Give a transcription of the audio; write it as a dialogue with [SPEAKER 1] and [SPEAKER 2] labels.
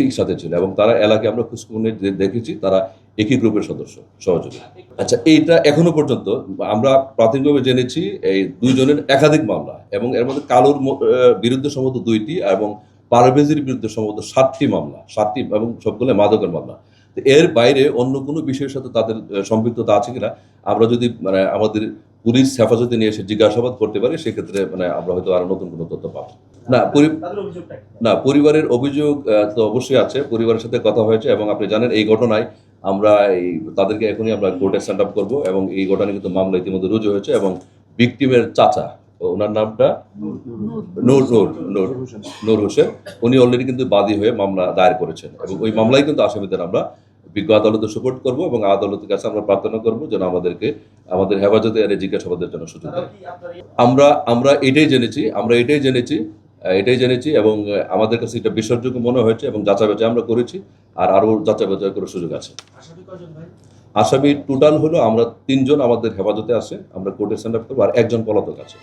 [SPEAKER 1] একই সাথে ছিল এবং তারা এলাকায় আমরা খোঁজখবর দেখেছি তারা একই গ্রুপের সদস্য সহযোগী। আচ্ছা, এইটা এখনো পর্যন্ত আমরা প্রাথমিকভাবে জেনেছি এই দুইজনের একাধিক মামলা এবং এর মধ্যে কালুর বিরুদ্ধে সম্ভবত 2টি এবং পারভেজের বিরুদ্ধে সম্ভবত 7টি মামলা, 7টি এবং সবগুলো মাদকের মামলা। এর বাইরে অন্য কোনো বিষয়ের সাথে তাদের সম্পৃক্ততা আছে কিনা আমরা যদি মানে আমাদের পুলিশ হেফাজতে নিয়ে এসে জিজ্ঞাসাবাদ করতে পারি, সেক্ষেত্রে মানে আমরা হয়তো আরো নতুন কোনো তথ্য পাবো। না, পরিবারের অভিযোগ তো অবশ্যই আছে, পরিবারের সাথে কথা হয়েছে এবং আপনি জানেন এই ঘটনায় আমরা তাদেরকে এখনই আমরা কোর্টে সেন্ড আপ করবো এবং এই ঘটনায় কিন্তু মামলা ইতিমধ্যে রুজু হয়েছে এবং ভিকটিমের চাচা, ওনার নামটা নূর নূর নূর নূর হোসেন, উনি অলরেডি কিন্তু বাদী হয়ে মামলা দায়ের করেছেন এবং ওই মামলায় কিন্তু আসামিদের আমরা বিজ্ঞ আদালতে সুপোর্ট করবো এবং আদালতের কাছে আমরা প্রার্থনা করবো যেন আমাদেরকে আমাদের হেফাজতে এর জিজ্ঞাসাবাদের জন্য সুযোগ দেয়। আমরা এটাই জেনেছি এবং আমাদের কাছে এটা বিশ্বাসযোগ্য মনে হয়েছে এবং যাচাই বাছাই আমরা করেছি, আর আরো যাচাই বাছাই করার সুযোগ আছে। আসামি টোটাল হলো আমরা 3 জন আমাদের হেফাজতে আছে, আমরা কোর্টে সেন্ড আপ করবো, আর 1 জন পলাতক আছে।